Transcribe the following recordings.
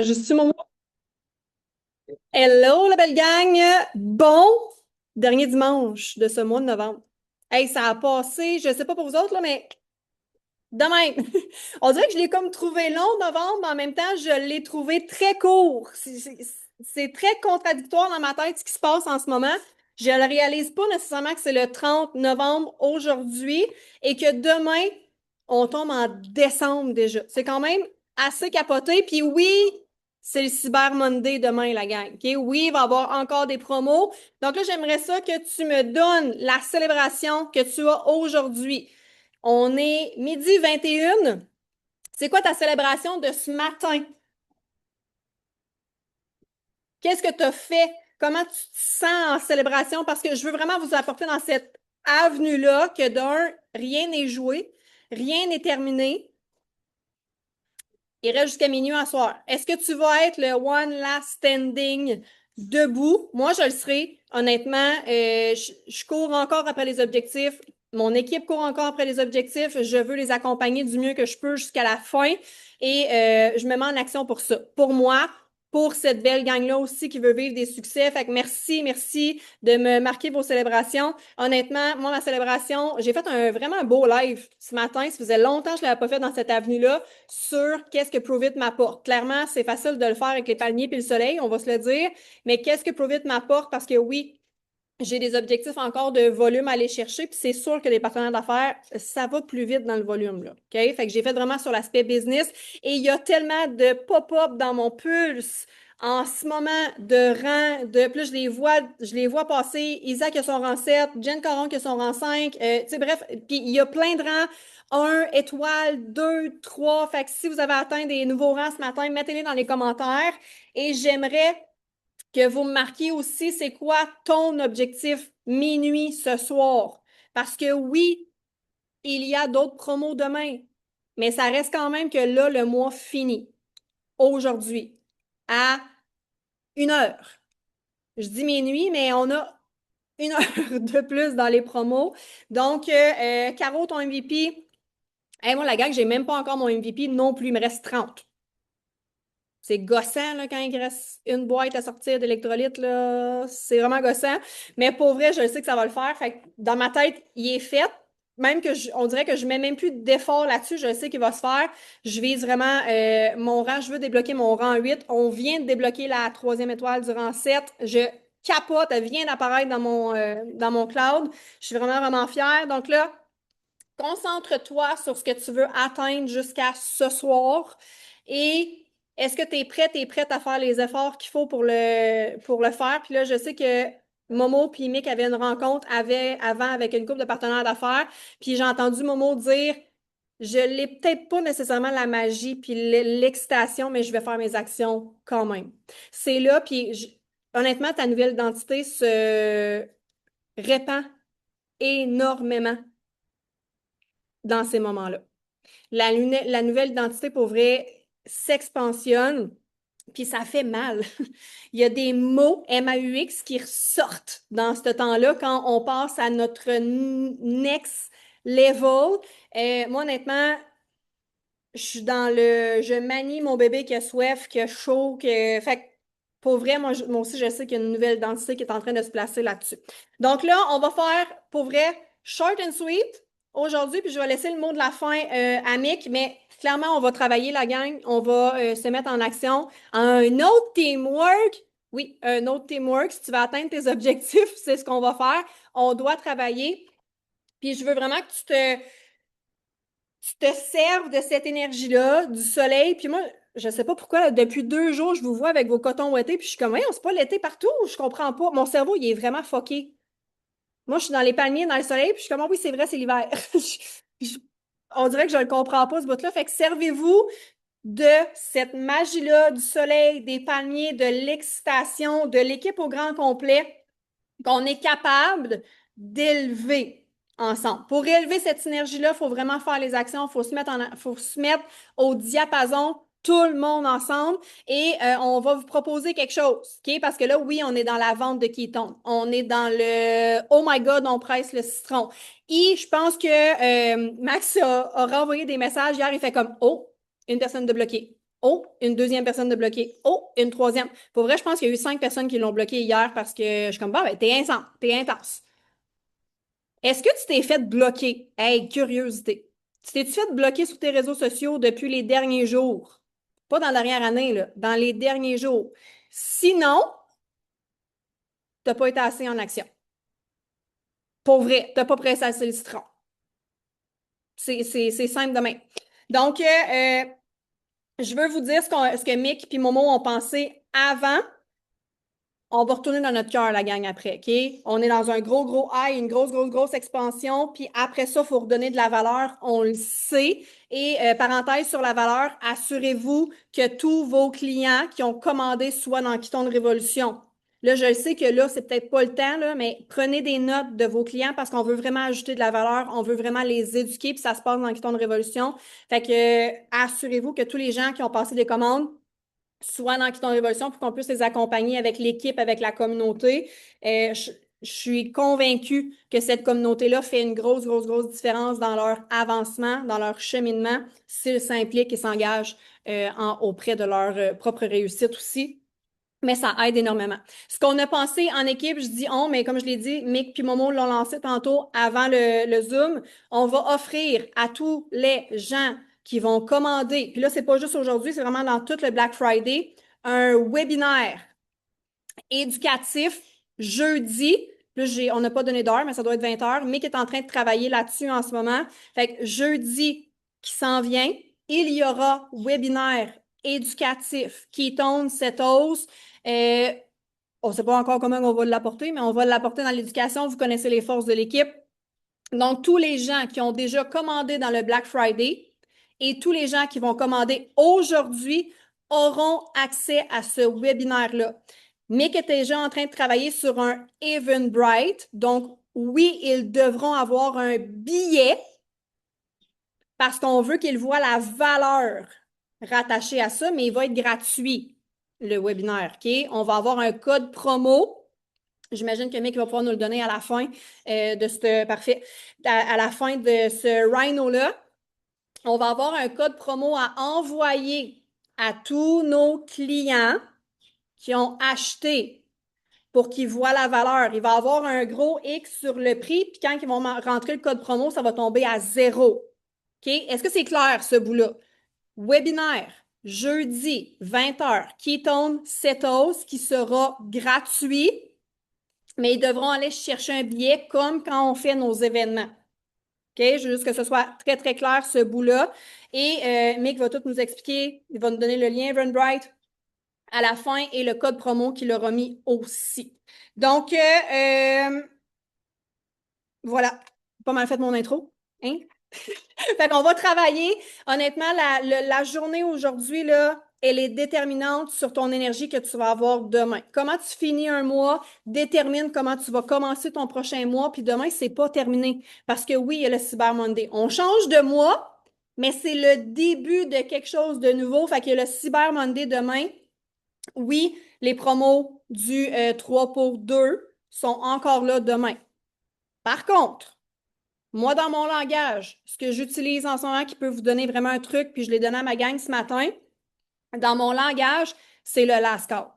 Juste mon Hello, la belle gang! Bon dernier dimanche de ce mois de novembre. Hey, ça a passé, je sais pas pour vous autres, là, mais de même. On dirait que je l'ai comme trouvé long, novembre, mais en même temps, je l'ai trouvé très court. C'est très contradictoire dans ma tête ce qui se passe en ce moment. Je ne réalise pas nécessairement que c'est le 30 novembre aujourd'hui et que demain, on tombe en décembre déjà. C'est quand même assez capoté. Puis oui, c'est le Cyber Monday demain, la gang. OK? Oui, il va y avoir encore des promos. Donc là, j'aimerais ça que tu me donnes la célébration que tu as aujourd'hui. On est midi 21. C'est quoi ta célébration de ce matin? Qu'est-ce que tu as fait? Comment tu te sens en célébration? Parce que je veux vraiment vous apporter dans cette avenue-là que d'un, rien n'est joué, rien n'est terminé. Il reste jusqu'à minuit à soir. Est-ce que tu vas être le one last standing debout? Moi, je le serai. Honnêtement, je cours encore après les objectifs. Mon équipe court encore après les objectifs. Je veux les accompagner du mieux que je peux jusqu'à la fin et je me mets en action pour ça. Pour moi, pour cette belle gang-là aussi qui veut vivre des succès. Fait que merci de me marquer vos célébrations. Honnêtement, moi, ma célébration, j'ai fait vraiment un beau live ce matin. Ça faisait longtemps que je ne l'avais pas fait dans cette avenue-là sur qu'est-ce que Prove It m'apporte. Clairement, c'est facile de le faire avec les palmiers puis le soleil, on va se le dire, mais qu'est-ce que Prove It m'apporte? Parce que oui, j'ai des objectifs encore de volume à aller chercher, puis c'est sûr que les partenaires d'affaires, ça va plus vite dans le volume, là. OK? Fait que j'ai fait vraiment sur l'aspect business et il y a tellement de pop-up dans mon pulse en ce moment de rang, de plus je les vois passer. Isaac qui a son rang 7, Jen Caron qui a son rang 5, tu sais, bref, puis il y a plein de rangs. 1 étoile, 2, 3. Fait que si vous avez atteint des nouveaux rangs ce matin, mettez-les dans les commentaires. Et j'aimerais que vous me marquiez aussi c'est quoi ton objectif minuit ce soir. Parce que oui, il y a d'autres promos demain, mais ça reste quand même que là, le mois finit aujourd'hui à 1 heure. Je dis minuit, mais on a 1 heure de plus dans les promos. Donc, Caro, ton MVP. Hey, moi, la gang, j'ai même pas encore mon MVP non plus. Il me reste 30. C'est gossant là, quand il reste une boîte à sortir d'électrolytes, là. C'est vraiment gossant. Mais pour vrai, je sais que ça va le faire. Fait que dans ma tête, il est fait. Même que on dirait que je mets même plus d'effort là-dessus. Je sais qu'il va se faire. Je vise vraiment mon rang. Je veux débloquer mon rang 8. On vient de débloquer la troisième étoile du rang 7. Je capote. Elle vient d'apparaître dans mon cloud. Je suis vraiment fière. Donc là, concentre-toi sur ce que tu veux atteindre jusqu'à ce soir et est-ce que tu es prête, à faire les efforts qu'il faut pour le faire? Puis là, je sais que Momo et Mick avaient une rencontre avant avec une couple de partenaires d'affaires. Puis j'ai entendu Momo dire, je l'ai peut-être pas nécessairement la magie puis l'excitation, mais je vais faire mes actions quand même. C'est là, puis honnêtement, ta nouvelle identité se répand énormément dans ces moments-là. La nouvelle identité, pour vrai, s'expansionne, puis ça fait mal. Il y a des mots MAUX qui ressortent dans ce temps-là quand on passe à notre next level. Moi, honnêtement, je manie mon bébé qui a soif, qui a chaud, fait que, pour vrai, moi aussi, je sais qu'il y a une nouvelle identité qui est en train de se placer là-dessus. Donc là, on va faire, pour vrai, short and sweet aujourd'hui, puis je vais laisser le mot de la fin à Mick, mais clairement, on va travailler la gang, on va se mettre en action. Un autre teamwork, oui, un autre teamwork, si tu veux atteindre tes objectifs, c'est ce qu'on va faire. On doit travailler, puis je veux vraiment que tu te serves de cette énergie-là, du soleil. Puis moi, je sais pas pourquoi, là, depuis 2 jours, je vous vois avec vos cotons ouatés, puis je suis comme, voyons, c'est pas l'été partout, je comprends pas. Mon cerveau, il est vraiment fucké. Moi, je suis dans les palmiers, dans le soleil, puis je suis comme, ah oui, c'est vrai, c'est l'hiver. On dirait que je le comprends pas, ce bout-là. Fait que servez-vous de cette magie-là, du soleil, des palmiers, de l'excitation, de l'équipe au grand complet qu'on est capable d'élever ensemble. Pour élever cette énergie-là, il faut vraiment faire les actions, faut se mettre au diapason, tout le monde ensemble, et on va vous proposer quelque chose, OK? Parce que là, oui, on est dans la vente de Keton. On est dans le Oh my God, on presse le citron. Et je pense que Max a renvoyé des messages hier, il fait comme Oh, une personne de bloquée. Oh, une deuxième personne de bloquer. Oh, une troisième. Pour vrai, je pense qu'il y a eu 5 personnes qui l'ont bloqué hier parce que je suis comme, bah, ben, t'es intense, t'es intense. Est-ce que tu t'es fait bloquer? Hey, curiosité. Tu t'es-tu fait bloquer sur tes réseaux sociaux depuis les derniers jours? Pas dans l'arrière année, là, dans les derniers jours. Sinon, t'as pas été assez en action. Pour vrai, t'as pas pressé assez le citron. C'est simple de même. Donc, je veux vous dire ce que Mick et Momo ont pensé avant. On va retourner dans notre cœur, la gang, après, OK? On est dans un gros, gros high, une grosse, grosse, grosse expansion. Puis après ça, il faut redonner de la valeur. On le sait. Et parenthèse sur la valeur, assurez-vous que tous vos clients qui ont commandé soient dans Kyton de Révolution. Là, je sais que là, c'est peut-être pas le temps, là, mais prenez des notes de vos clients parce qu'on veut vraiment ajouter de la valeur, on veut vraiment les éduquer, puis ça se passe dans Kyton de Révolution. Fait que assurez-vous que tous les gens qui ont passé des commandes soit dans Kyton Révolution pour qu'on puisse les accompagner avec l'équipe, avec la communauté. Je suis convaincue que cette communauté-là fait une grosse, grosse, grosse différence dans leur avancement, dans leur cheminement, s'ils s'impliquent et s'engagent auprès de leur propre réussite aussi. Mais ça aide énormément. Ce qu'on a pensé en équipe, je dis on, mais comme je l'ai dit, Mick puis Momo l'ont lancé tantôt avant le Zoom. On va offrir à tous les gens qui vont commander, puis là, c'est pas juste aujourd'hui, c'est vraiment dans tout le Black Friday, un webinaire éducatif jeudi. Là, on n'a pas donné d'heure, mais ça doit être 20 heures. Mick est en train de travailler là-dessus en ce moment. Fait que jeudi qui s'en vient, il y aura webinaire éducatif Ketone Cétose. On ne sait pas encore comment on va l'apporter, mais on va l'apporter dans l'éducation. Vous connaissez les forces de l'équipe. Donc, tous les gens qui ont déjà commandé dans le Black Friday et tous les gens qui vont commander aujourd'hui auront accès à ce webinaire-là. Mick est déjà en train de travailler sur un Eventbrite. Donc, oui, ils devront avoir un billet parce qu'on veut qu'ils voient la valeur rattachée à ça, mais il va être gratuit, le webinaire. OK? On va avoir un code promo. J'imagine que Mick va pouvoir nous le donner à la fin de ce parfait. À la fin de ce Rhino-là, on va avoir un code promo à envoyer à tous nos clients qui ont acheté pour qu'ils voient la valeur. Il va y avoir un gros X sur le prix, puis quand ils vont rentrer le code promo, ça va tomber à 0. OK? Est-ce que c'est clair, ce bout-là? Webinaire, jeudi, 20h, Ketone Cétose, qui sera gratuit, mais ils devront aller chercher un billet comme quand on fait nos événements. OK? Je veux juste que ce soit très, très clair, ce bout-là. Et Mick va tout nous expliquer. Il va nous donner le lien Eventbrite à la fin et le code promo qu'il aura mis aussi. Donc, voilà. Pas mal fait mon intro. Hein? Fait qu'on va travailler. Honnêtement, la journée aujourd'hui, là, elle est déterminante sur ton énergie que tu vas avoir demain. Comment tu finis un mois détermine comment tu vas commencer ton prochain mois. Puis demain, c'est pas terminé. Parce que oui, il y a le Cyber Monday. On change de mois, mais c'est le début de quelque chose de nouveau. Fait qu'il y a le Cyber Monday demain. Oui, les promos du 3 pour 2 sont encore là demain. Par contre, moi, dans mon langage, ce que j'utilise en ce moment qui peut vous donner vraiment un truc, puis je l'ai donné à ma gang ce matin, dans mon langage, c'est le last call.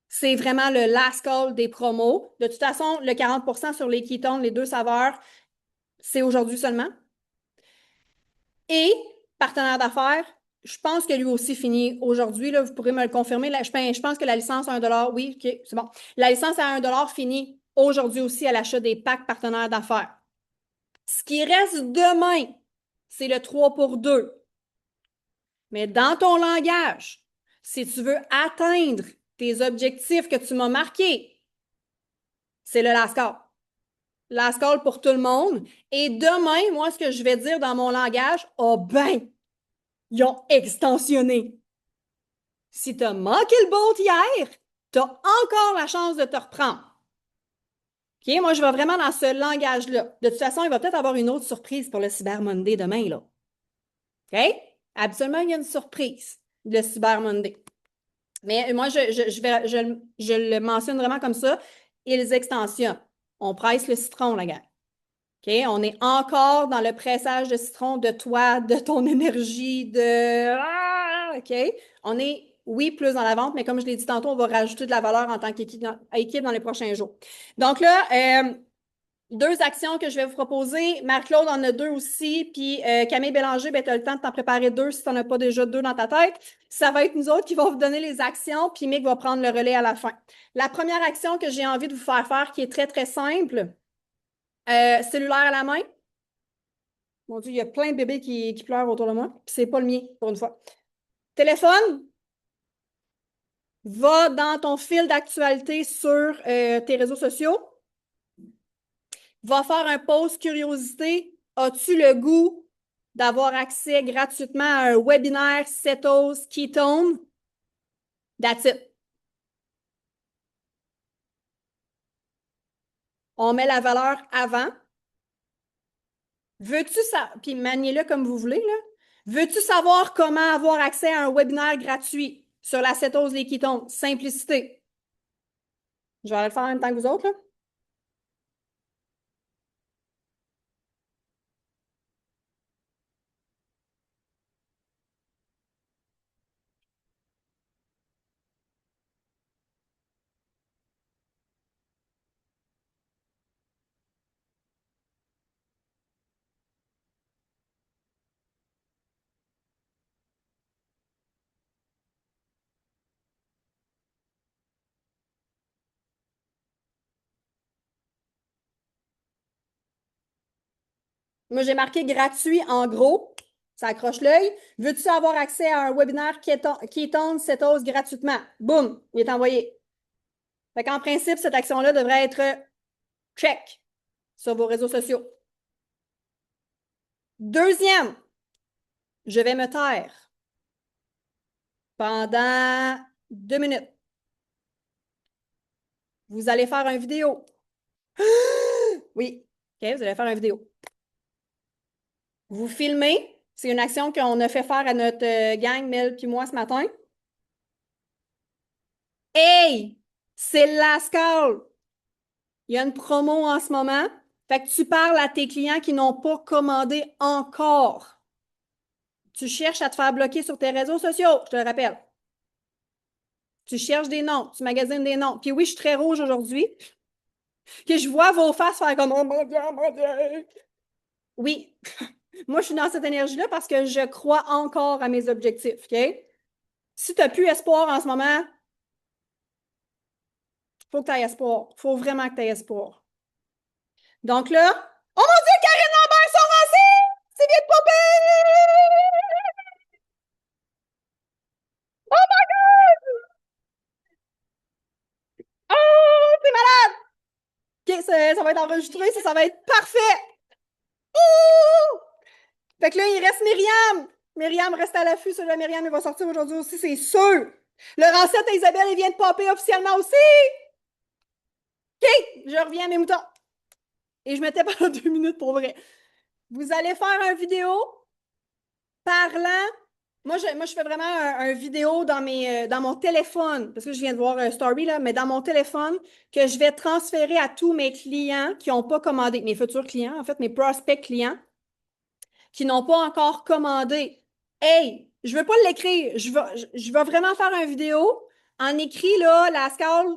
C'est vraiment le last call des promos. De toute façon, le 40% sur les ketones, les deux saveurs, c'est aujourd'hui seulement. Et partenaire d'affaires, je pense que lui aussi finit aujourd'hui. Là, vous pourrez me le confirmer. Là, je pense que la licence à 1 $, oui, OK, c'est bon. La licence à 1 $ finit aujourd'hui aussi à l'achat des packs partenaires d'affaires. Ce qui reste demain, c'est le 3 pour 2. Mais dans ton langage, si tu veux atteindre tes objectifs que tu m'as marqués, c'est le last call. Last call pour tout le monde. Et demain, moi, ce que je vais dire dans mon langage, oh ben, ils ont extensionné. Si tu as manqué le boat hier, tu as encore la chance de te reprendre. OK? Moi, je vais vraiment dans ce langage-là. De toute façon, il va peut-être avoir une autre surprise pour le Cyber Monday demain, là. OK? Absolument, il y a une surprise, le Cyber Monday. Mais moi, je le mentionne vraiment comme ça. Ils extensionnent. On presse le citron, la gars. OK? On est encore dans le pressage de citron de toi, de ton énergie, de OK? On est, oui, plus dans la vente, mais comme je l'ai dit tantôt, on va rajouter de la valeur en tant qu'équipe dans les prochains jours. Donc là, deux actions que je vais vous proposer. Marc-Claude en a deux aussi. Puis Camille Bélanger, ben, tu as le temps de t'en préparer deux si tu n'en as pas déjà deux dans ta tête. Ça va être nous autres qui vont vous donner les actions, puis Mick va prendre le relais à la fin. La première action que j'ai envie de vous faire faire, qui est très, très simple, cellulaire à la main. Mon Dieu, il y a plein de bébés qui pleurent autour de moi. Puis c'est pas le mien, pour une fois. Téléphone, va dans ton fil d'actualité sur tes réseaux sociaux. Va faire un post curiosité. As-tu le goût d'avoir accès gratuitement à un webinaire Cétose Ketone? That's it. On met la valeur avant. Veux-tu ça? Puis maniez-le comme vous voulez, là. Veux-tu savoir comment avoir accès à un webinaire gratuit sur la cétose des ketones? Simplicité. Je vais le faire en même temps que vous autres, là. Moi, j'ai marqué gratuit en gros. Ça accroche l'œil. Veux-tu avoir accès à un webinaire ketone cétose gratuitement? Boum, il est envoyé. Fait qu'en principe, cette action-là devrait être check sur vos réseaux sociaux. Deuxième, je vais me taire pendant 2 minutes. Vous allez faire une vidéo. Oui, OK, vous allez faire une vidéo. Vous filmez. C'est une action qu'on a fait faire à notre gang, Mel puis moi, ce matin. Hey! C'est Lascal! Il y a une promo en ce moment. Fait que tu parles à tes clients qui n'ont pas commandé encore. Tu cherches à te faire bloquer sur tes réseaux sociaux, je te le rappelle. Tu cherches des noms, tu magasines des noms. Puis oui, je suis très rouge aujourd'hui. Que je vois vos faces faire comme oh mon Dieu, oh mon Dieu. Oui, moi je suis dans cette énergie-là parce que je crois encore à mes objectifs, OK? Si tu n'as plus espoir en ce moment, il faut que tu aies espoir. Il faut vraiment que tu aies espoir. Donc là, oh mon Dieu, Karine Lambert sont lancées! C'est bien de popper! Oh my God! Oh, c'est malade! OK, ça va être enregistré, ça va être parfait! Ouh! Fait que là, il reste Myriam. Myriam reste à l'affût. Celui-là, Myriam, il va sortir aujourd'hui aussi, c'est sûr. Laurentette et Isabelle, ils viennent de popper officiellement aussi. OK, je reviens à mes moutons. Et je m'étais pendant 2 minutes pour vrai. Vous allez faire une vidéo parlant. Moi, je fais vraiment un vidéo dans mon téléphone, parce que je viens de voir Story, là, mais dans mon téléphone, que je vais transférer à tous mes clients qui n'ont pas commandé, mes futurs clients, en fait, mes prospects clients, qui n'ont pas encore commandé. Hey, je ne veux pas l'écrire. Je vais vraiment faire une vidéo. En écrit, là, la scale,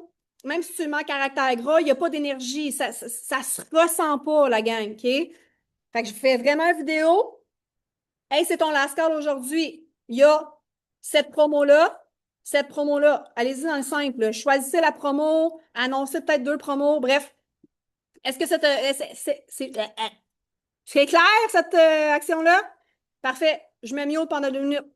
même si tu le mets en caractère gras, il n'y a pas d'énergie. Ça se ressent pas, la gang, OK? Fait que je fais vraiment une vidéo. Hey, c'est ton last call aujourd'hui. Il y a cette promo-là, cette promo-là. Allez-y dans le simple, là. Choisissez la promo, annoncez peut-être deux promos. Bref, est-ce que c'est clair, cette action-là? Parfait. Je me mute pendant 2 minutes.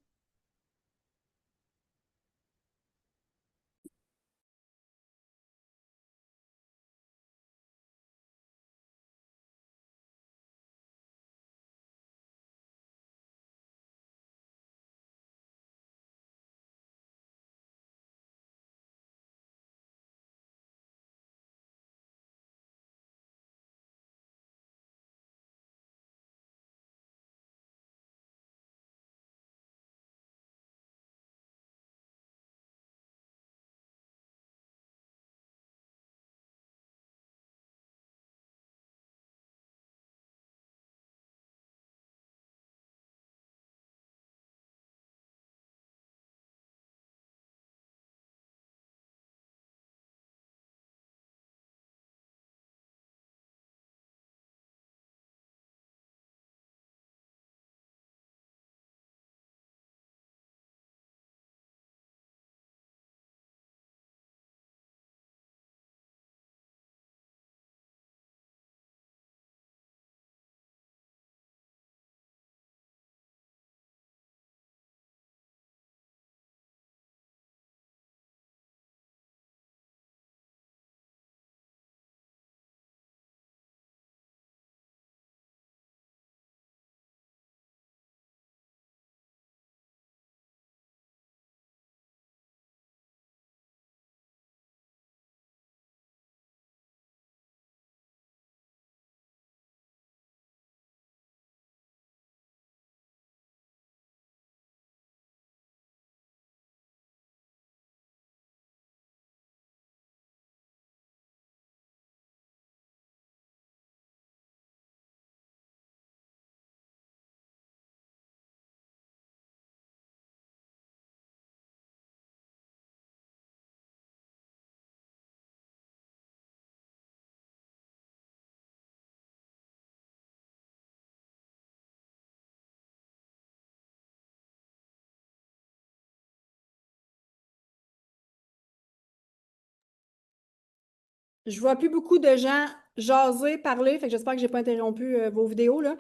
Je vois plus beaucoup de gens jaser, parler, fait que j'espère que j'ai pas interrompu vos vidéos, là.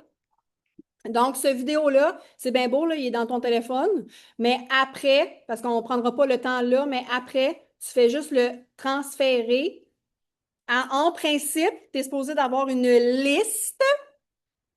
Donc, ce vidéo-là, c'est bien beau, là, il est dans ton téléphone, mais après, parce qu'on ne prendra pas le temps là, mais après, tu fais juste le transférer. En principe, tu es supposé d'avoir une liste.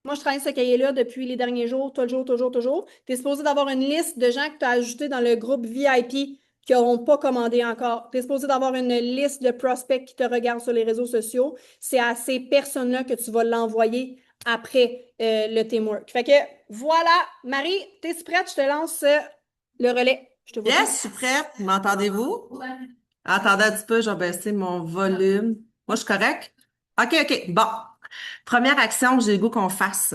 Moi, je travaille ce cahier-là depuis les derniers jours, toujours, toujours, toujours. Tu es supposé d'avoir une liste de gens que tu as ajoutés dans le groupe VIP qui n'auront pas commandé encore. Tu es supposé d'avoir une liste de prospects qui te regardent sur les réseaux sociaux. C'est à ces personnes-là que tu vas l'envoyer après le teamwork. Fait que voilà, Marie, t'es prête? Je te lance le relais. Je te vois plus. Yes, je suis prête. M'entendez-vous? Attendez un petit peu, je vais baisser mon volume. Moi, je suis correct? OK, OK. Bon. Première action que j'ai le goût qu'on fasse,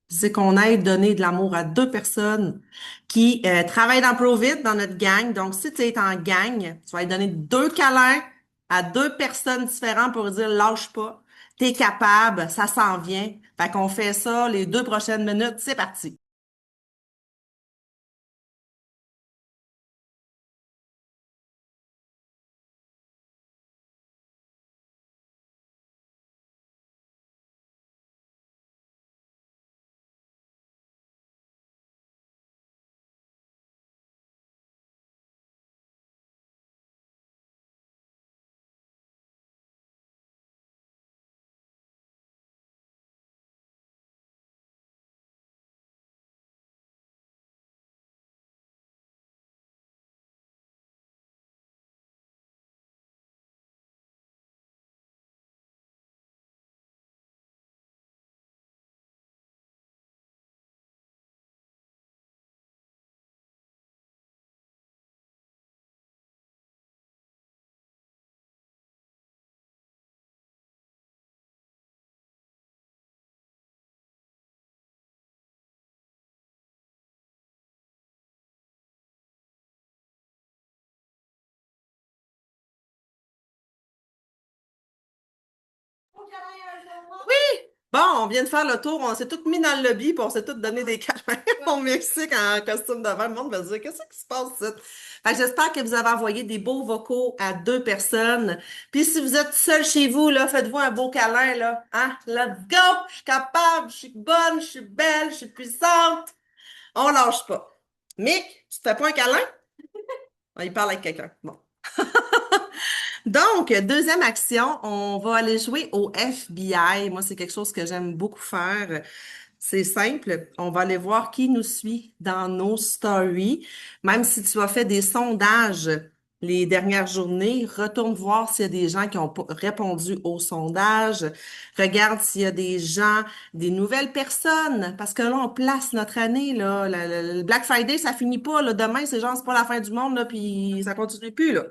c'est qu'on aille donner de l'amour à deux personnes qui travaillent dans ProVid, dans notre gang. Donc, si tu es en gang, tu vas aller donner deux câlins à deux personnes différentes pour dire lâche pas. T'es capable, ça s'en vient. Fait qu'on fait ça les 2 prochaines minutes. C'est parti. Bon, on vient de faire le tour, on s'est toutes mis dans le lobby, puis on s'est toutes donné des câlins au Mexique en costume de bain. Le monde va se dire, qu'est-ce qui se passe, ça? Fait que j'espère que vous avez envoyé des beaux vocaux à deux personnes. Puis si vous êtes seul chez vous, là, faites-vous un beau câlin, là. Hein? Let's go! Je suis capable, je suis bonne, je suis belle, je suis puissante. On lâche pas. Mick, tu te fais pas un câlin? Ah, il parle avec quelqu'un. Bon. Donc, deuxième action, on va aller jouer au FBI. Moi, c'est quelque chose que j'aime beaucoup faire. C'est simple, on va aller voir qui nous suit dans nos stories. Même si tu as fait des sondages les dernières journées, retourne voir s'il y a des gens qui ont répondu au sondage. Regarde s'il y a des gens, des nouvelles personnes, parce que là, on place notre année, là. Le Black Friday, ça finit pas, là. Demain, c'est genre, c'est pas la fin du monde, là, puis ça continue plus, là.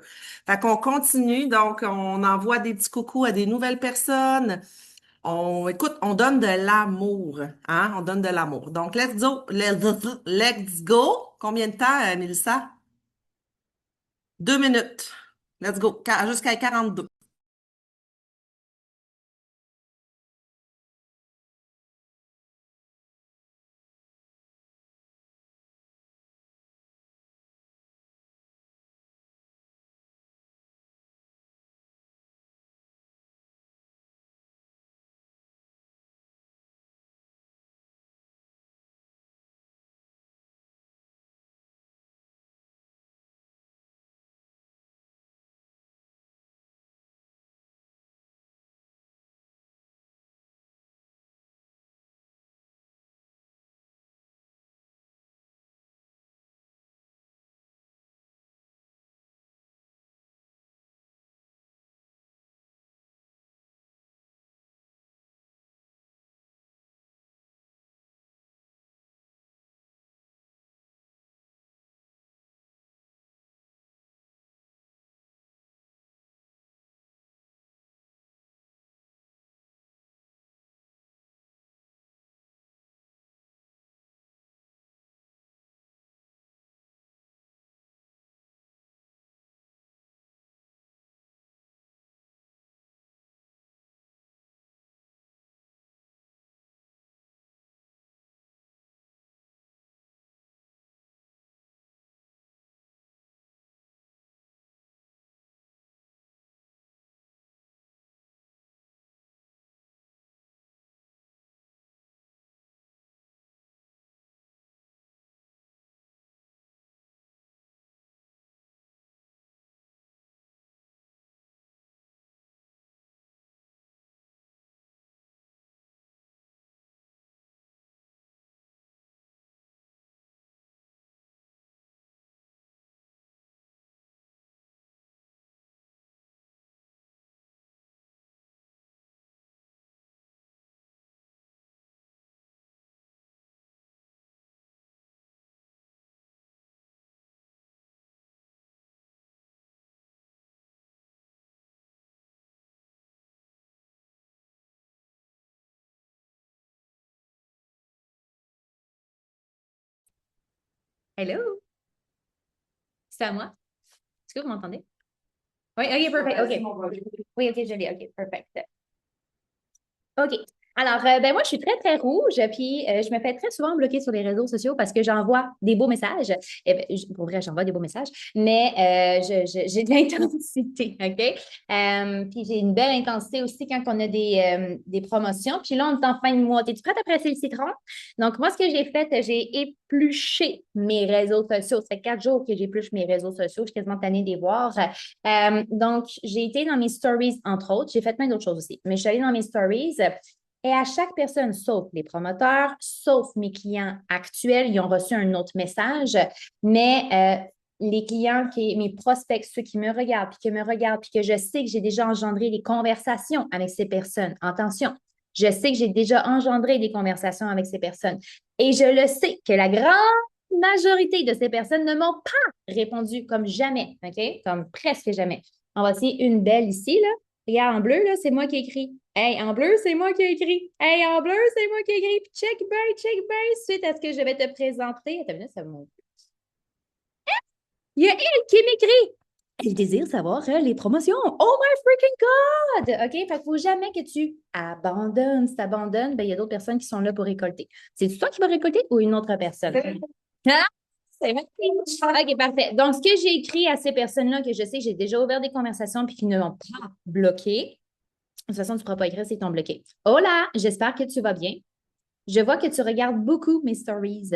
Fait qu'on continue, donc on envoie des petits coucous à des nouvelles personnes. Écoute, on donne de l'amour, hein? On donne de l'amour. Donc, let's go. Combien de temps, Mélissa? 2 minutes. Let's go. Jusqu'à 42. Hello? C'est à moi? Est-ce que vous m'entendez? Oui, OK, perfect. OK. Oui, OK, je l'ai. OK, perfect. OK. Alors, ben moi, je suis très, très rouge, puis je me fais très souvent bloquer sur les réseaux sociaux parce que j'envoie des beaux messages. Eh ben, pour vrai, j'envoie des beaux messages, mais j'ai de l'intensité, OK? Puis j'ai une belle intensité aussi quand on a des promotions. Puis là, on est en fin de mois. Es-tu prête à presser le citron? Donc, moi, ce que j'ai fait, j'ai épluché mes réseaux sociaux. Ça fait 4 jours que j'épluche mes réseaux sociaux. Je suis quasiment tannée de les voir. Donc, j'ai été dans mes stories, entre autres. J'ai fait plein d'autres choses aussi. Mais je suis allée dans mes stories. Et à chaque personne, sauf les promoteurs, sauf mes clients actuels, ils ont reçu un autre message, mais les clients, mes prospects, ceux qui me regardent, puis que me regardent, puis que je sais que j'ai déjà engendré des conversations avec ces personnes. Attention, je sais que j'ai déjà engendré des conversations avec ces personnes. Et je le sais que la grande majorité de ces personnes ne m'ont pas répondu comme jamais, OK? Comme presque jamais. On va essayer une belle ici, là. Regarde, en bleu, là, c'est moi qui ai écrit. Hey, en bleu, c'est moi qui ai écrit. Hey, en bleu, c'est moi qui ai écrit. Puis check bien, suite à ce que je vais te présenter. Attends une minute, ça monte. Il y a elle qui m'écrit. Elle désire savoir les promotions. Oh my freaking God! OK? Fait qu'il faut jamais que tu abandonnes. Si tu abandonnes, ben, il y a d'autres personnes qui sont là pour récolter. C'est toi qui vas récolter ou une autre personne? Hein? C'est vrai. OK, parfait. Donc, ce que j'ai écrit à ces personnes-là, que je sais que j'ai déjà ouvert des conversations puis qui ne m'ont pas bloqué, de toute façon, tu ne pourras pas écrire, c'est ton bloqué. Hola, j'espère que tu vas bien. Je vois que tu regardes beaucoup mes stories.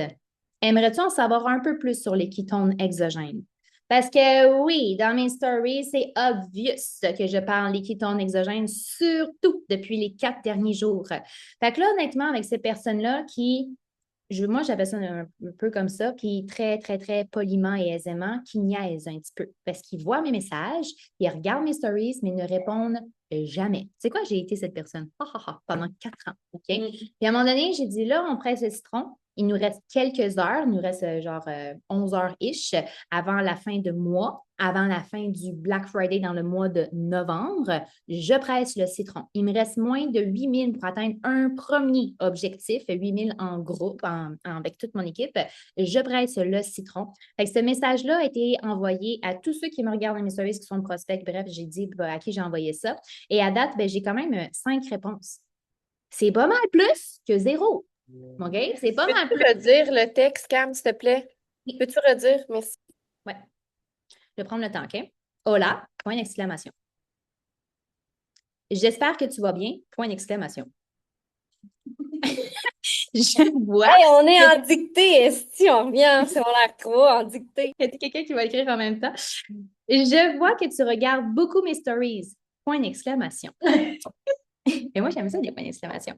Aimerais-tu en savoir un peu plus sur les ketones exogènes? Parce que oui, dans mes stories, c'est obvious que je parle des ketones exogènes, surtout depuis les 4 derniers jours. Fait que là, honnêtement, avec ces personnes-là moi, j'appelle ça un peu comme ça, puis très, très, très poliment et aisément, qui niaisent un petit peu. Parce qu'ils voient mes messages, ils regardent mes stories, mais ne répondent jamais. Tu sais quoi, j'ai été cette personne pendant 4 ans. OK? Puis à un moment donné, j'ai dit là, on presse le citron. Il nous reste quelques heures, il nous reste genre 11 heures-ish avant la fin de mois, avant la fin du Black Friday dans le mois de novembre. Je presse le citron. Il me reste moins de 8 000 pour atteindre un premier objectif, 8 000 en groupe, avec toute mon équipe. Je presse le citron. Fait que ce message-là a été envoyé à tous ceux qui me regardent dans mes services qui sont prospects. Bref, j'ai dit à qui j'ai envoyé ça. Et à date, ben, j'ai quand même 5 réponses. C'est pas mal plus que 0. OK? C'est pas mal Peux-tu plus. redire le texte, Cam, s'il te plaît? Peux-tu redire? Merci. Ouais. Je vais prendre le temps, OK? Hola, point d'exclamation. J'espère que tu vas bien, point d'exclamation. Je vois. Hey, on est en dictée, esti, on revient en secondaire 3 en dictée. Il y a quelqu'un qui va écrire en même temps. Je vois que tu regardes beaucoup mes stories. Point d'exclamation. Et moi, j'aime ça, des points d'exclamation.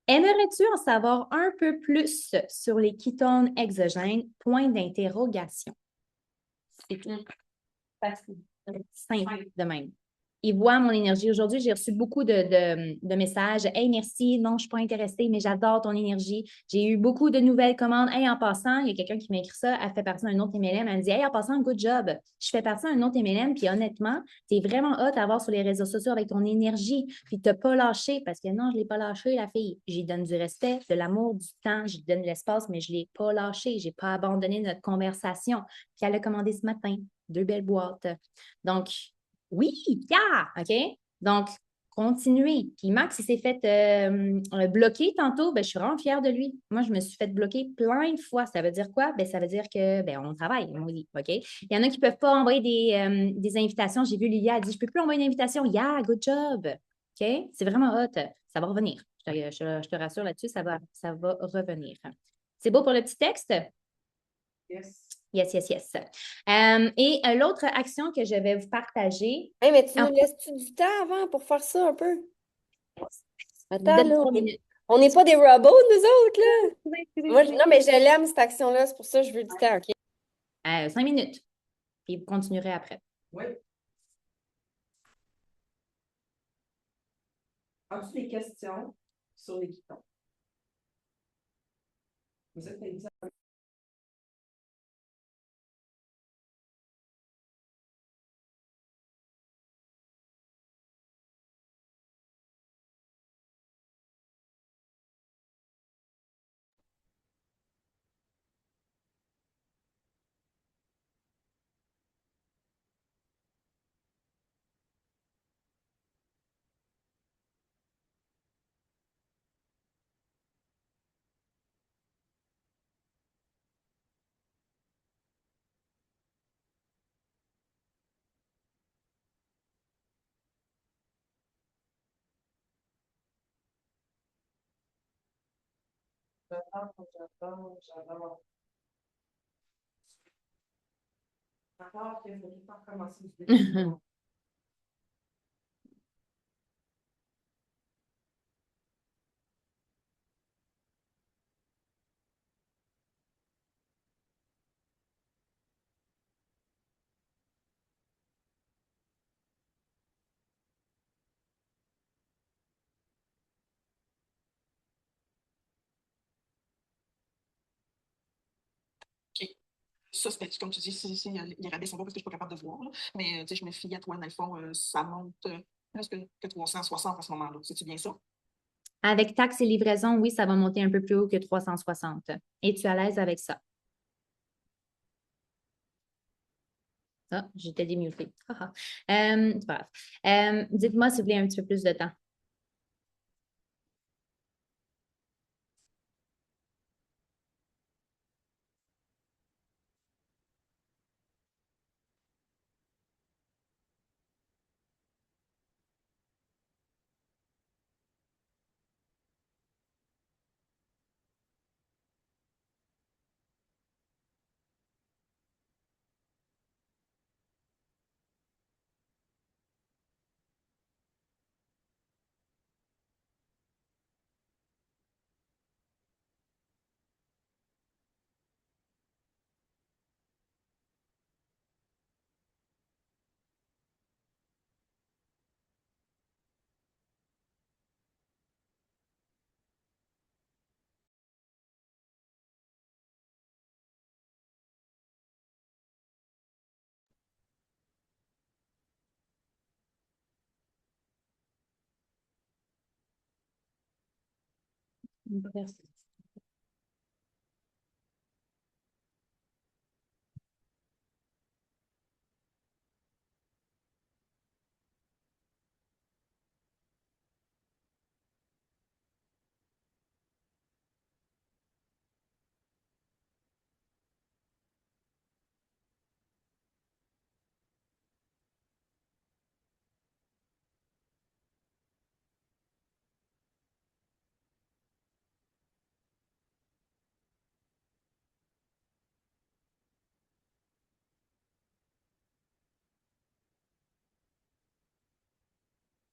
Aimerais-tu en savoir un peu plus sur les ketones exogènes? Point d'interrogation. C'est tout. Facile. Simple de même. Ils voient mon énergie. Aujourd'hui, j'ai reçu beaucoup de messages. Hey, merci. Non, je ne suis pas intéressée, mais j'adore ton énergie. J'ai eu beaucoup de nouvelles commandes. Hey, en passant, il y a quelqu'un qui m'a écrit ça. Elle fait partie d'un autre MLM. Elle me dit, hey, en passant, good job. Je fais partie d'un autre MLM. Puis honnêtement, tu es vraiment hot à avoir sur les réseaux sociaux avec ton énergie. Puis tu n'as pas lâché parce que non, je ne l'ai pas lâché, la fille. J'y donne du respect, de l'amour, du temps. J'y donne de l'espace, mais je ne l'ai pas lâché. Je n'ai pas abandonné notre conversation. Puis elle a commandé ce matin 2 belles boîtes. Donc, oui, yeah, OK? Donc, continuez. Puis Max, il s'est fait bloquer tantôt. Ben, je suis vraiment fière de lui. Moi, je me suis fait bloquer plein de fois. Ça veut dire quoi? Ben, ça veut dire que ben, on travaille, on dit, OK? Il y en a qui ne peuvent pas envoyer des invitations. J'ai vu Lilia, elle dit, je ne peux plus envoyer une invitation. Yeah, good job. OK? C'est vraiment hot. Ça va revenir. Je te rassure là-dessus, ça va revenir. C'est beau pour le petit texte? Yes. Yes, yes, yes. Et l'autre action que je vais vous partager. Hey, mais tu nous laisses-tu du temps avant pour faire ça un peu? Attends, là, on n'est pas des robots, nous autres, là. Moi, non, mais je l'aime, cette action-là. C'est pour ça que je veux du temps, OK? 5 minutes. Puis vous continuerez après. Oui. As-tu des questions sur les kitons? Vous êtes J'adore. D'accord, il faut tout le temps recommencer du début. OK. Ça, c'est comme tu dis, les rabais sont bons parce que je ne suis pas capable de voir, là. Mais tu sais, je me fie à toi, dans le fond, ça monte plus que 360 à ce moment-là. C'est-tu bien ça? Avec taxes et livraison, oui, ça va monter un peu plus haut que 360. Es-tu à l'aise avec ça? Ah, j'étais démutée. C'est pas grave. Dites-moi s'il vous plaît un petit peu plus de temps. Merci.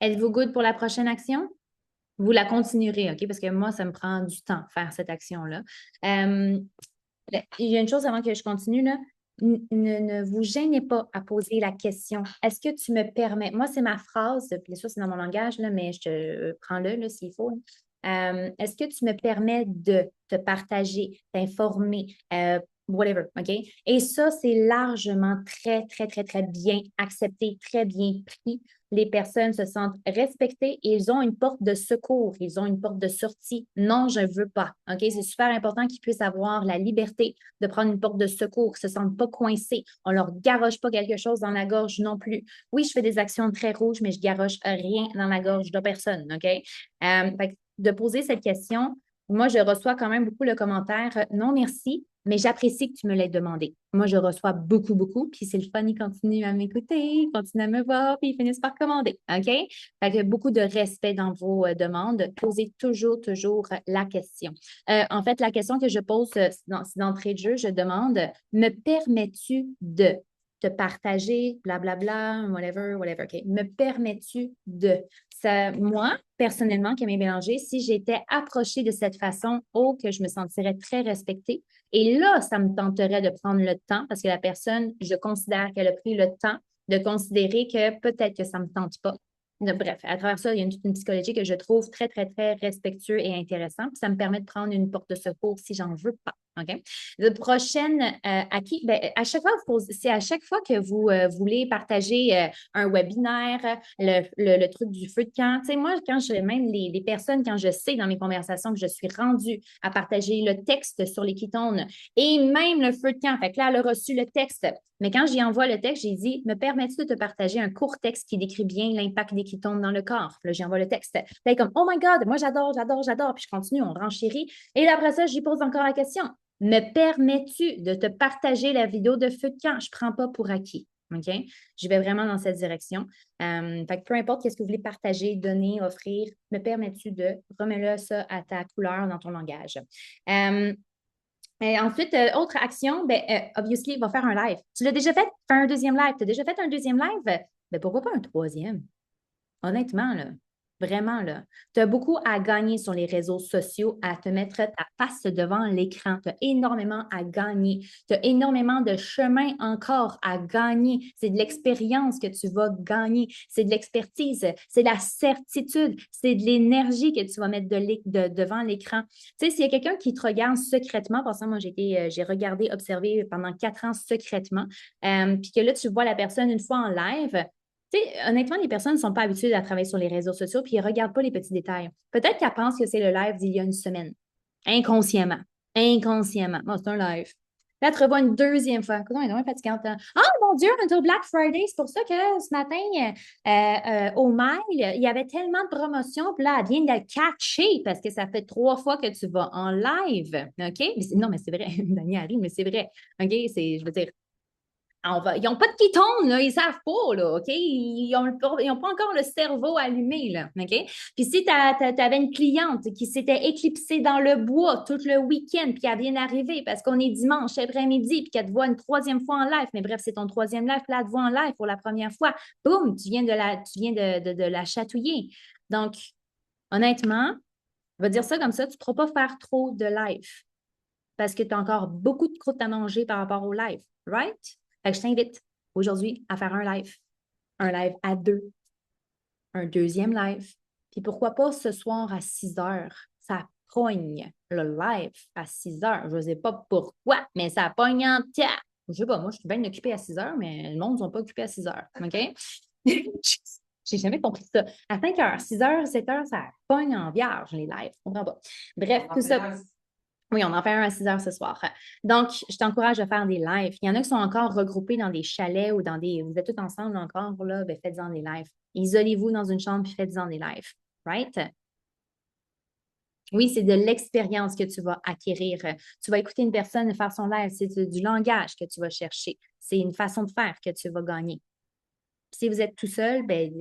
Êtes-vous good pour la prochaine action? Vous la continuerez, OK? Parce que moi, ça me prend du temps faire cette action-là. Il y a une chose avant que je continue, là. Ne vous gênez pas à poser la question. Est-ce que tu me permets? Moi, c'est ma phrase, puis ça, c'est dans mon langage, là, mais je te prends-le là, s'il faut. Est-ce que tu me permets de te partager, t'informer, whatever, OK? Et ça, c'est largement très, très, très, très bien accepté, très bien pris. Les personnes se sentent respectées et ils ont une porte de secours, ils ont une porte de sortie. Non, je ne veux pas. OK? C'est super important qu'ils puissent avoir la liberté de prendre une porte de secours, qu'ils ne se sentent pas coincés. On ne leur garoche pas quelque chose dans la gorge non plus. Oui, je fais des actions très rouges, mais je ne garoche rien dans la gorge de personne. OK? De poser cette question, moi, je reçois quand même beaucoup le commentaire non, merci, mais j'apprécie que tu me l'aies demandé. Moi, je reçois beaucoup, beaucoup, puis c'est le fun, ils continuent à m'écouter, ils continuent à me voir, puis ils finissent par commander. OK? Fait que beaucoup de respect dans vos demandes. Posez toujours, toujours la question. En fait, la question que je pose d'entrée de jeu, je demande, me permets-tu de te partager, blablabla, whatever, whatever, OK? Me permets-tu de? Ça, moi, personnellement, Camille Bélanger, si j'étais approchée de cette façon, oh, que je me sentirais très respectée. Et là, ça me tenterait de prendre le temps parce que la personne, je considère qu'elle a pris le temps de considérer que peut-être que ça ne me tente pas. Bref, à travers ça, il y a une psychologie que je trouve très, très, très respectueux et intéressant. Puis ça me permet de prendre une porte de secours si j'en veux pas. OK? La prochaine, à qui? Ben, à chaque fois, c'est à chaque fois que vous voulez partager un webinaire, le truc du feu de camp. Tu sais, moi, quand même les personnes, quand je sais dans mes conversations que je suis rendue à partager le texte sur les ketones et même le feu de camp, fait que là, elle a reçu le texte. Mais quand j'y envoie le texte, j'ai dit, me permets-tu de te partager un court texte qui décrit bien l'impact des ketones dans le corps? Là, j'y envoie le texte. Là, comme, oh my God, moi, j'adore, j'adore, j'adore. Puis je continue, on renchérit. Et après ça, j'y pose encore la question. Me permets-tu de te partager la vidéo de feu de camp? Je ne prends pas pour acquis. OK? Je vais vraiment dans cette direction. Fait que peu importe qu'est-ce que vous voulez partager, donner, offrir, me permets-tu de remettre ça à ta couleur dans ton langage. Et ensuite, autre action, obviously, va faire un live. Tu l'as déjà fait? Fais un deuxième live. Tu as déjà fait un deuxième live? Ben, pourquoi pas un troisième? Honnêtement, là, vraiment, là, tu as beaucoup à gagner sur les réseaux sociaux, à te mettre ta face devant l'écran. Tu as énormément à gagner. Tu as énormément de chemin encore à gagner. C'est de l'expérience que tu vas gagner. C'est de l'expertise. C'est de la certitude. C'est de l'énergie que tu vas mettre devant l'écran. Tu sais, s'il y a quelqu'un qui te regarde secrètement, parce que moi, j'ai regardé, observé pendant 4 ans secrètement, puis que là, tu vois la personne une fois en live, tu sais, honnêtement, les personnes ne sont pas habituées à travailler sur les réseaux sociaux puis ils ne regardent pas les petits détails. Peut-être qu'elles pensent que c'est le live d'il y a une semaine. Inconsciemment. Inconsciemment. Bon, c'est un live. Là, tu revois une deuxième fois. Écoute, on est vraiment fatigante. Oh mon Dieu, on est au Black Friday. C'est pour ça que ce matin, au mail, il y avait tellement de promotions. Puis là, elle vient de catcher parce que ça fait 3 fois que tu vas en live. OK? Non, mais c'est vrai. Daniel arrive, mais c'est vrai. OK? Je veux dire, ils n'ont pas de ketone, là, ils ne savent pas, là, OK? Ils n'ont pas encore le cerveau allumé, là, OK? Puis si tu avais une cliente qui s'était éclipsée dans le bois tout le week-end, puis elle vient d'arriver parce qu'on est dimanche après-midi, puis qu'elle te voit une troisième fois en live, mais bref, c'est ton troisième live, puis là, elle te voit en live pour la première fois, boum, tu viens de la chatouiller. Donc, honnêtement, je vais dire ça comme ça, tu ne pourras pas faire trop de live parce que tu as encore beaucoup de croûtes à manger par rapport au live, right? Fait que je t'invite aujourd'hui à faire un live à 2, un deuxième live. Puis pourquoi pas ce soir à 6 heures? Ça pogne le live à 6 heures. Je ne sais pas pourquoi, mais ça pogne en tête. Je sais pas, moi, je suis bien occupée à 6 heures, mais le monde ne sont pas occupés à 6 heures. OK? J'ai jamais compris ça. À 5 heures, 6 heures, 7 heures, ça pogne en vierge, les lives. Je comprends pas. Bref, tout ça. Oui, on en fait un à 6 heures ce soir. Donc, je t'encourage à faire des lives. Il y en a qui sont encore regroupés dans des chalets ou dans des. Vous êtes tous ensemble encore, là, ben faites-en des lives. Isolez-vous dans une chambre puis faites-en des lives. Right? Oui, c'est de l'expérience que tu vas acquérir. Tu vas écouter une personne faire son live. C'est du langage que tu vas chercher. C'est une façon de faire que tu vas gagner. Puis si vous êtes tout seul, faites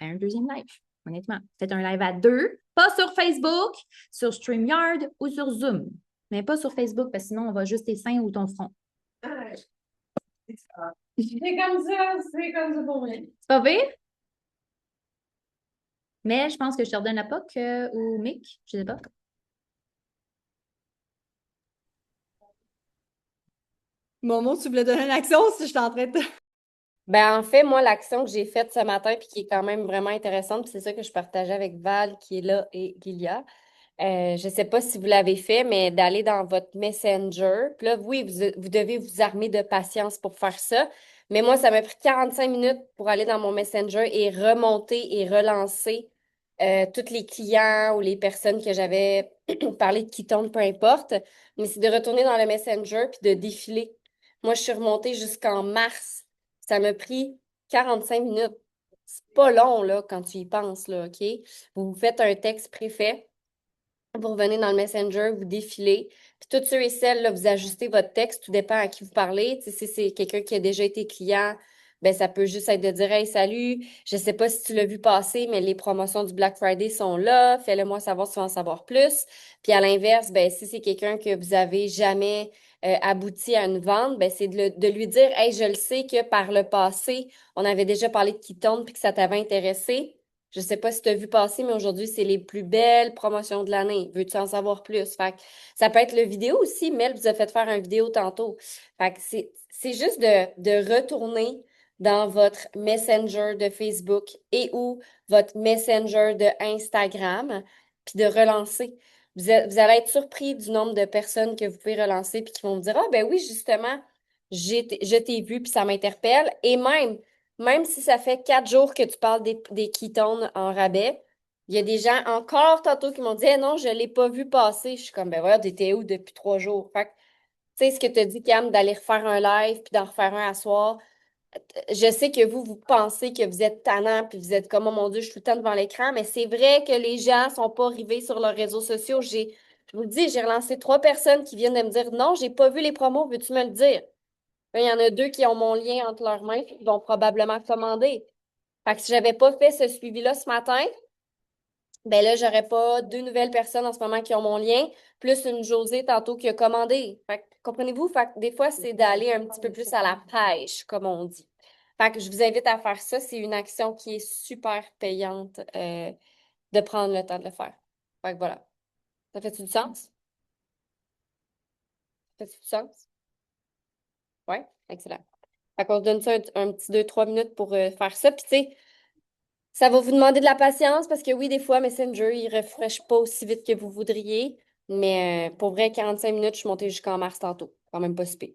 un deuxième live. Honnêtement, faites un live à 2, pas sur Facebook, sur StreamYard ou sur Zoom. Mais pas sur Facebook, parce que sinon, on va juste tes seins ou ton front. C'est comme ça pour vrai. C'est pas vrai? Mais je pense que je te redonne la POC ou Mick, je sais pas. Momo, tu voulais donner une action si je suis en train de. Ben, en fait, moi, l'action que j'ai faite ce matin, puis qui est quand même vraiment intéressante, puis c'est ça que je partageais avec Val, qui est là, et Lilia. Je ne sais pas si vous l'avez fait, mais d'aller dans votre Messenger. Puis là, oui, vous devez vous armer de patience pour faire ça. Mais moi, ça m'a pris 45 minutes pour aller dans mon Messenger et remonter et relancer tous les clients ou les personnes que j'avais parlé de qui tombent, peu importe. Mais c'est de retourner dans le Messenger puis de défiler. Moi, je suis remontée jusqu'en mars. Ça m'a pris 45 minutes. C'est pas long, là, quand tu y penses, là, OK? Vous faites un texte préfet. Vous revenez dans le Messenger, vous défilez. Puis toutes ceux et celles, là, vous ajustez votre texte, tout dépend à qui vous parlez. Tu sais, si c'est quelqu'un qui a déjà été client, ben ça peut juste être de dire Hey, salut, je sais pas si tu l'as vu passer, mais les promotions du Black Friday sont là. Fais-le moi savoir si tu veux en savoir plus. Puis à l'inverse, ben si c'est quelqu'un que vous avez jamais abouti à une vente, ben c'est de lui dire Hey, je le sais que par le passé, on avait déjà parlé de Keystone puis que ça t'avait intéressé. Je sais pas si tu as vu passer, mais aujourd'hui, c'est les plus belles promotions de l'année. Veux-tu en savoir plus? Fait que ça peut être le vidéo aussi. Mel vous a fait faire une vidéo tantôt. Fait que c'est juste de retourner dans votre Messenger de Facebook et ou votre Messenger de Instagram, puis de relancer. Vous allez être surpris du nombre de personnes que vous pouvez relancer puis qui vont vous dire, ah ben oui, justement, je t'ai vu puis ça m'interpelle. Et même si ça fait 4 jours que tu parles des ketones en rabais, il y a des gens encore tantôt qui m'ont dit, eh non, je ne l'ai pas vu passer. Je suis comme, ben voilà, t'étais où depuis 3 jours? Fait que, tu sais, ce que tu as dit, Cam, d'aller refaire un live puis d'en refaire un à soir, je sais que vous pensez que vous êtes tannant puis vous êtes comme, oh mon Dieu, je suis tout le temps devant l'écran, mais c'est vrai que les gens ne sont pas arrivés sur leurs réseaux sociaux. Je vous le dis, j'ai relancé 3 personnes qui viennent de me dire, non, j'ai pas vu les promos, veux-tu me le dire? Là, il y en a 2 qui ont mon lien entre leurs mains et qui vont probablement commander. Fait que si j'avais pas fait ce suivi-là ce matin, ben là, j'aurais pas 2 nouvelles personnes en ce moment qui ont mon lien, plus une Josée tantôt qui a commandé. Fait que, comprenez-vous? Fait que des fois, c'est d'aller un petit peu plus à la pêche, comme on dit. Fait que je vous invite à faire ça. C'est une action qui est super payante, de prendre le temps de le faire. Fait que voilà. Ça fait-tu du sens? Ça fait-tu du sens? Ouais? Excellent. Fait qu'on se donne ça un petit 2-3 minutes pour faire ça. Puis tu sais, ça va vous demander de la patience parce que oui, des fois, Messenger, il ne refresh pas aussi vite que vous voudriez. Mais pour vrai, 45 minutes, je suis montée jusqu'en mars tantôt. Quand même pas si pire.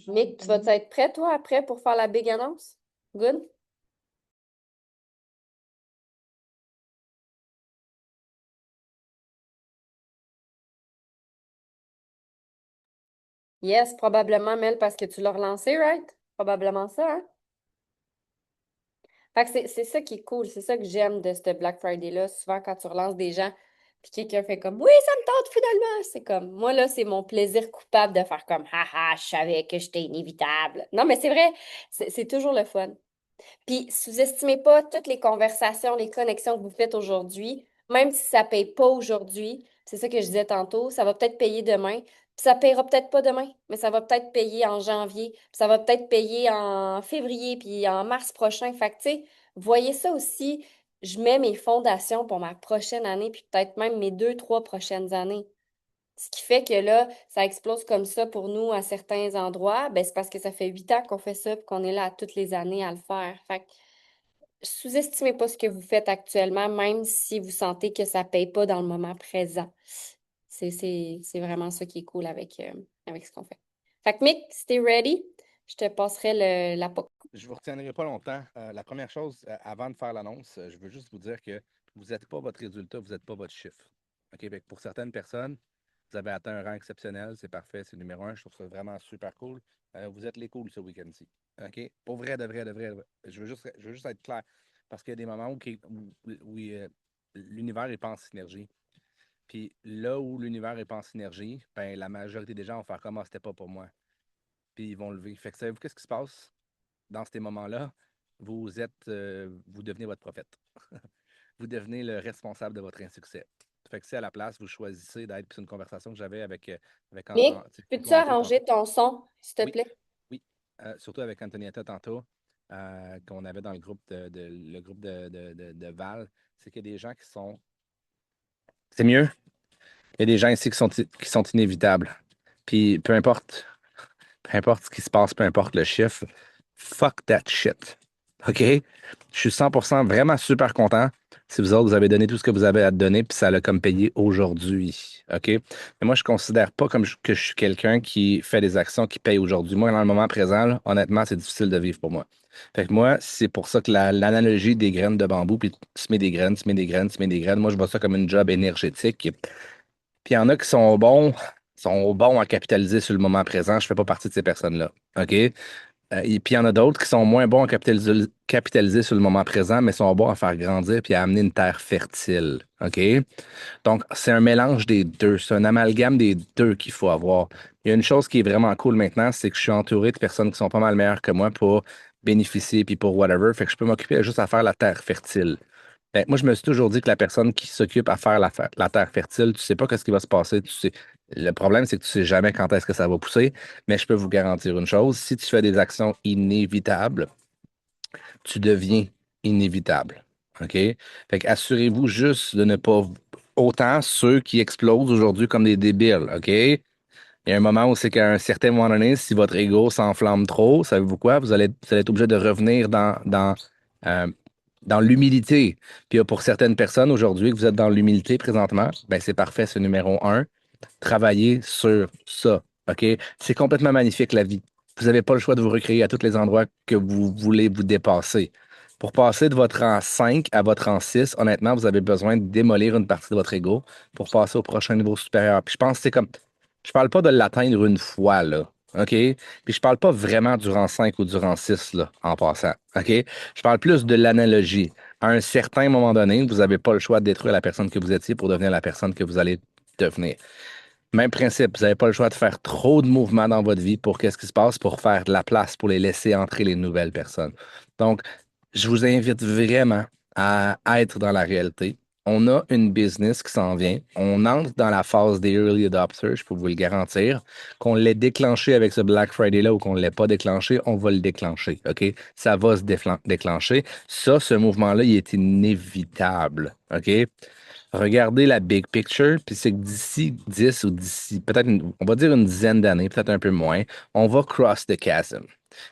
Mick, tu vas être prêt, toi, après, pour faire la big annonce? Good? Yes, probablement, Mel, parce que tu l'as relancé, right? Probablement ça, hein? Fait que c'est ça qui est cool, c'est ça que j'aime de ce Black Friday-là. Souvent, quand tu relances des gens, puis quelqu'un fait comme oui, ça me tente finalement. C'est comme moi, là, c'est mon plaisir coupable de faire comme haha, je savais que j'étais inévitable. Non, mais c'est vrai, c'est toujours le fun. Puis, sous-estimez pas toutes les conversations, les connexions que vous faites aujourd'hui, même si ça ne paye pas aujourd'hui. C'est ça que je disais tantôt, ça va peut-être payer demain. Puis ça payera peut-être pas demain, mais ça va peut-être payer en janvier. Puis ça va peut-être payer en février, puis en mars prochain. Fait que, tu sais, voyez ça aussi. Je mets mes fondations pour ma prochaine année, puis peut-être même mes 2, 3 prochaines années. Ce qui fait que là, ça explose comme ça pour nous à certains endroits, ben, c'est parce que ça fait 8 ans qu'on fait ça et qu'on est là toutes les années à le faire. Fait que sous-estimez pas ce que vous faites actuellement, même si vous sentez que ça ne paye pas dans le moment présent. C'est vraiment ça qui est cool avec ce qu'on fait. Fait que Mick, si t'es ready, je te passerai la POC. Je vous retiendrai pas longtemps. La première chose, avant de faire l'annonce, je veux juste vous dire que vous n'êtes pas votre résultat, vous n'êtes pas votre chiffre. OK? Fait que pour certaines personnes, vous avez atteint un rang exceptionnel, c'est parfait, c'est numéro un. Je trouve ça vraiment super cool. Vous êtes les cools ce week-end-ci. OK? Pour vrai, de vrai, de vrai. Je veux juste être clair. Parce qu'il y a des moments où l'univers n'est pas en synergie. Puis là où l'univers n'est pas en synergie, ben, la majorité des gens vont faire comme ah, c'était pas pour moi. Puis ils vont lever. Fait que savez-vous qu'est-ce qui se passe dans ces moments-là? Vous devenez votre prophète. Vous devenez le responsable de votre insuccès. Fait que si à la place, vous choisissez d'être, puis c'est une conversation que j'avais avec Mick, peux-tu Antonietta tantôt. arranger ton son, s'il te Oui, plaît? oui. Surtout avec Antonietta tantôt, qu'on avait dans le groupe le groupe de Val, c'est qu'il y a des gens qui sont. C'est mieux. Il y a des gens ici qui sont inévitables. Puis peu importe ce qui se passe, peu importe le chiffre, fuck that shit. OK? Je suis 100% vraiment super content si vous autres, vous avez donné tout ce que vous avez à donner, puis ça l'a comme payé aujourd'hui. OK? Mais moi, je considère pas que je suis quelqu'un qui fait des actions qui payent aujourd'hui. Moi, dans le moment présent, là, honnêtement, c'est difficile de vivre pour moi. Fait que moi, c'est pour ça que l'analogie des graines de bambou, puis tu mets des graines, tu mets des graines, tu mets des graines, moi, je vois ça comme une job énergétique. Puis il y en a qui sont bons à capitaliser sur le moment présent. Je ne fais pas partie de ces personnes-là. OK? Et puis il y en a d'autres qui sont moins bons à capitaliser sur le moment présent, mais sont bons à faire grandir puis à amener une terre fertile. OK? Donc, c'est un mélange des deux. C'est un amalgame des deux qu'il faut avoir. Il y a une chose qui est vraiment cool maintenant, c'est que je suis entouré de personnes qui sont pas mal meilleures que moi pour bénéficier puis pour whatever. Fait que je peux m'occuper juste à faire la terre fertile. Ben, moi, je me suis toujours dit que la personne qui s'occupe à faire la terre fertile, tu sais pas ce qui va se passer. Le problème, c'est que tu sais jamais quand est-ce que ça va pousser. Mais je peux vous garantir une chose, si tu fais des actions inévitables, tu deviens inévitable. OK? Fait que assurez-vous juste de ne pas autant ceux qui explosent aujourd'hui comme des débiles. OK? Il y a un moment où c'est qu'à un certain moment donné, si votre ego s'enflamme trop, savez-vous quoi? Vous allez être obligé de revenir euh, dans l'humilité. Puis pour certaines personnes aujourd'hui que vous êtes dans l'humilité présentement, ben c'est parfait, c'est numéro un. Travaillez sur ça. OK? C'est complètement magnifique la vie. Vous n'avez pas le choix de vous recréer à tous les endroits que vous voulez vous dépasser. Pour passer de votre rang 5 à votre rang 6, honnêtement, vous avez besoin de démolir une partie de votre ego pour passer au prochain niveau supérieur. Puis je pense que c'est comme, je parle pas de l'atteindre une fois, là. OK? Puis je parle pas vraiment du rang 5 ou du rang 6, là, en passant. OK? Je parle plus de l'analogie. À un certain moment donné, vous n'avez pas le choix de détruire la personne que vous étiez pour devenir la personne que vous allez devenir. Même principe, vous n'avez pas le choix de faire trop de mouvements dans votre vie pour qu'est-ce qui se passe, pour faire de la place, pour les laisser entrer les nouvelles personnes. Donc, je vous invite vraiment à être dans la réalité. On a une business qui s'en vient. On entre dans la phase des early adopters, je peux vous le garantir. Qu'on l'ait déclenché avec ce Black Friday-là ou qu'on ne l'ait pas déclenché, on va le déclencher. OK? Ça va se déclencher. Ça, ce mouvement-là, il est inévitable. OK? Regardez la big picture, puis c'est que d'ici 10 ou d'ici peut-être, on va dire une dizaine d'années, peut-être un peu moins, on va cross the chasm.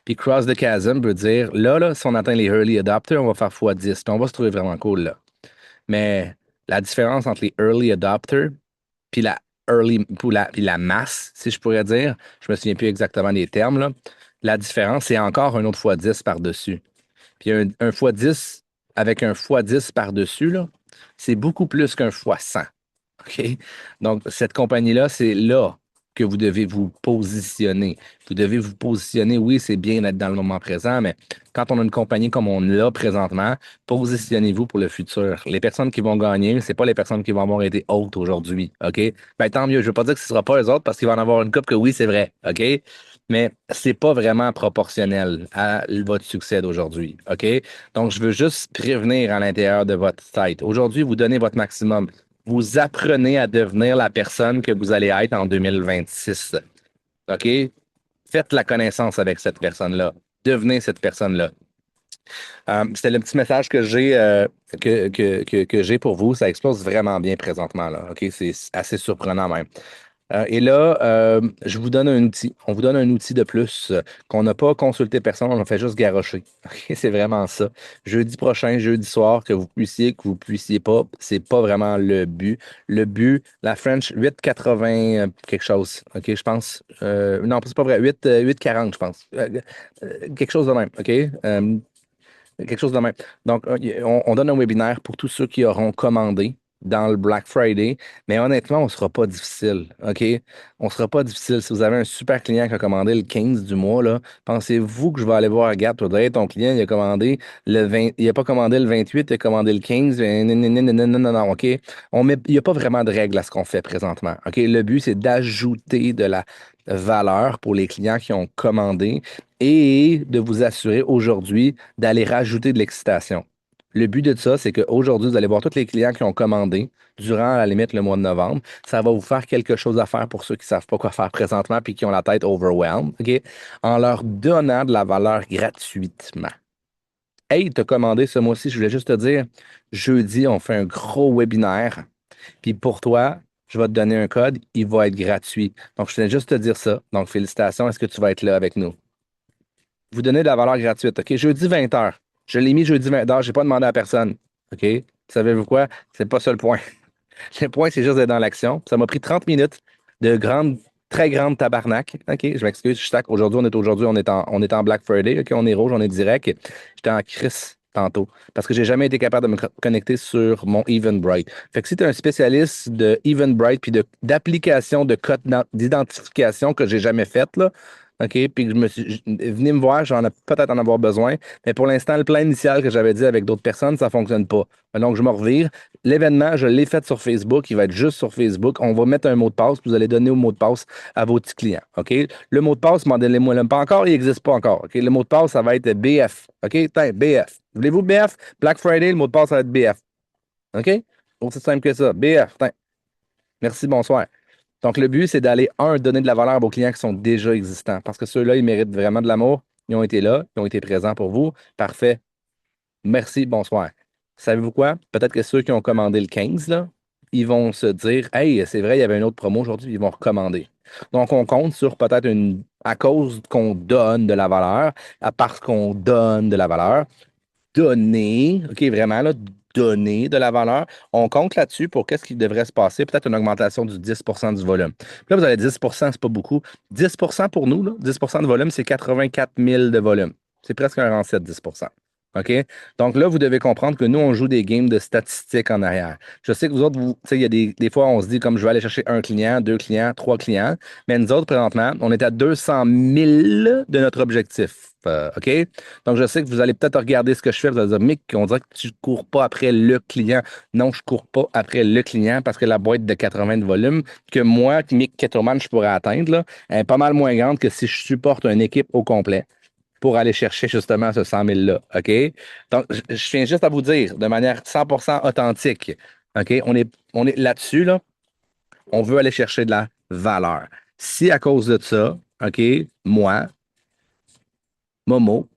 Puis cross the chasm veut dire, là, si on atteint les early adopters, on va faire x10, puis on va se trouver vraiment cool, là. Mais la différence entre les early adopters puis puis la masse, si je pourrais dire, je me souviens plus exactement des termes, là. La différence, c'est encore un autre x10 par-dessus. Puis un x10 avec un x10 par-dessus, là, c'est beaucoup plus qu'un x100. OK? Donc, cette compagnie-là, c'est là que vous devez vous positionner. Vous devez vous positionner, oui, c'est bien d'être dans le moment présent, mais quand on a une compagnie comme on l'a présentement, positionnez-vous pour le futur. Les personnes qui vont gagner, c'est pas les personnes qui vont avoir été hautes aujourd'hui. OK? Ben, tant mieux. Je veux pas dire que ce sera pas eux autres parce qu'il va en avoir une couple que oui, c'est vrai. OK? Mais c'est pas vraiment proportionnel à votre succès d'aujourd'hui. OK? Donc, je veux juste prévenir à l'intérieur de votre tête. Aujourd'hui, vous donnez votre maximum. Vous apprenez à devenir la personne que vous allez être en 2026. OK? Faites la connaissance avec cette personne-là. Devenez cette personne-là. C'était le petit message que j'ai que j'ai pour vous. Ça explose vraiment bien présentement, là. OK? C'est assez surprenant même. Et là, je vous donne un outil. On vous donne un outil de plus qu'on n'a pas consulté personne, on a fait juste garrocher. OK? C'est vraiment ça. Jeudi prochain, jeudi soir, que vous puissiez pas, c'est pas vraiment le but. Le but, la French 8,80 quelque chose. OK, je pense. Non, c'est pas vrai. 8,40, je pense. Quelque chose de même. OK? Quelque chose de même. Donc, on donne un webinaire pour tous ceux qui auront commandé dans le Black Friday, mais honnêtement, on ne sera pas difficile, OK? On ne sera pas difficile. Si vous avez un super client qui a commandé le 15 du mois, là, pensez-vous que je vais aller voir Gap, ton client, il a commandé le 20, il n'a pas commandé le 28, il a commandé le 15, non, non, non, non, non, non, non, OK? Il n'y a pas vraiment de règle à ce qu'on fait présentement, OK? Le but, c'est d'ajouter de la valeur pour les clients qui ont commandé et de vous assurer aujourd'hui d'aller rajouter de l'excitation. Le but de ça, c'est qu'aujourd'hui, vous allez voir tous les clients qui ont commandé durant, à la limite, le mois de novembre. Ça va vous faire quelque chose à faire pour ceux qui ne savent pas quoi faire présentement puis qui ont la tête overwhelmed, OK? En leur donnant de la valeur gratuitement. Hey, tu as commandé ce mois-ci, je voulais juste te dire, jeudi, on fait un gros webinaire. Puis pour toi, je vais te donner un code, il va être gratuit. Donc, je voulais juste te dire ça. Donc, félicitations, est-ce que tu vas être là avec nous? Vous donnez de la valeur gratuite, OK? Jeudi 20h. Je l'ai mis jeudi 20h, je n'ai pas demandé à personne. OK? Savez-vous quoi? C'est pas ça le point. Le point, c'est juste d'être dans l'action. Ça m'a pris 30 minutes de très grande tabarnak. OK, je m'excuse, je suis tac. Aujourd'hui, on est en Black Friday. OK, on est rouge, on est direct. J'étais en crise tantôt parce que j'ai jamais été capable de me connecter sur mon Eventbrite. Fait que si tu es un spécialiste de Eventbrite puis d'application de code d'identification que j'ai jamais faite, là, OK, puis que venez me voir, j'en ai peut-être en avoir besoin, mais pour l'instant, le plan initial que j'avais dit avec d'autres personnes, ça ne fonctionne pas. Donc, je me revire. L'événement, je l'ai fait sur Facebook, il va être juste sur Facebook. On va mettre un mot de passe, puis vous allez donner le mot de passe à vos petits clients. OK? Le mot de passe, demandez-le-moi pas encore, il n'existe pas encore. OK? Le mot de passe, ça va être BF. OK? Tiens, BF. Voulez-vous BF? Black Friday, le mot de passe, ça va être BF. OK? Aussi simple que ça. BF. Tiens. Merci, bonsoir. Donc, le but, c'est d'aller, donner de la valeur à vos clients qui sont déjà existants. Parce que ceux-là, ils méritent vraiment de l'amour. Ils ont été là, ils ont été présents pour vous. Parfait. Merci, bonsoir. Savez-vous quoi? Peut-être que ceux qui ont commandé le 15, là, ils vont se dire, hey, c'est vrai, il y avait une autre promo aujourd'hui, ils vont recommander. Donc, on compte sur peut-être à cause qu'on donne de la valeur, parce qu'on donne de la valeur, donner, OK, vraiment, là, donner de la valeur. On compte là-dessus pour qu'est-ce qui devrait se passer, peut-être une augmentation du 10 du volume. Puis là, vous allez 10 c'est pas beaucoup. 10 pour nous, là, 10 de volume, c'est 84 000 de volume. C'est presque un rang 7, 10 OK? Donc là, vous devez comprendre que nous, on joue des games de statistiques en arrière. Je sais que vous autres, tu sais, il y a des fois, on se dit comme je vais aller chercher un client, deux clients, trois clients. Mais nous autres, présentement, on est à 200 000 de notre objectif. OK? Donc, je sais que vous allez peut-être regarder ce que je fais. Vous allez dire, Mick, on dirait que tu ne cours pas après le client. Non, je ne cours pas après le client parce que la boîte de 80 de volume que moi, Mick Ketterman, je pourrais atteindre, là, elle est pas mal moins grande que si je supporte une équipe au complet pour aller chercher justement ce 100 000-là. OK? Donc, je viens juste à vous dire de manière 100% authentique. OK? On est là-dessus, là. On veut aller chercher de la valeur. Si à cause de ça, OK, moi, Momo,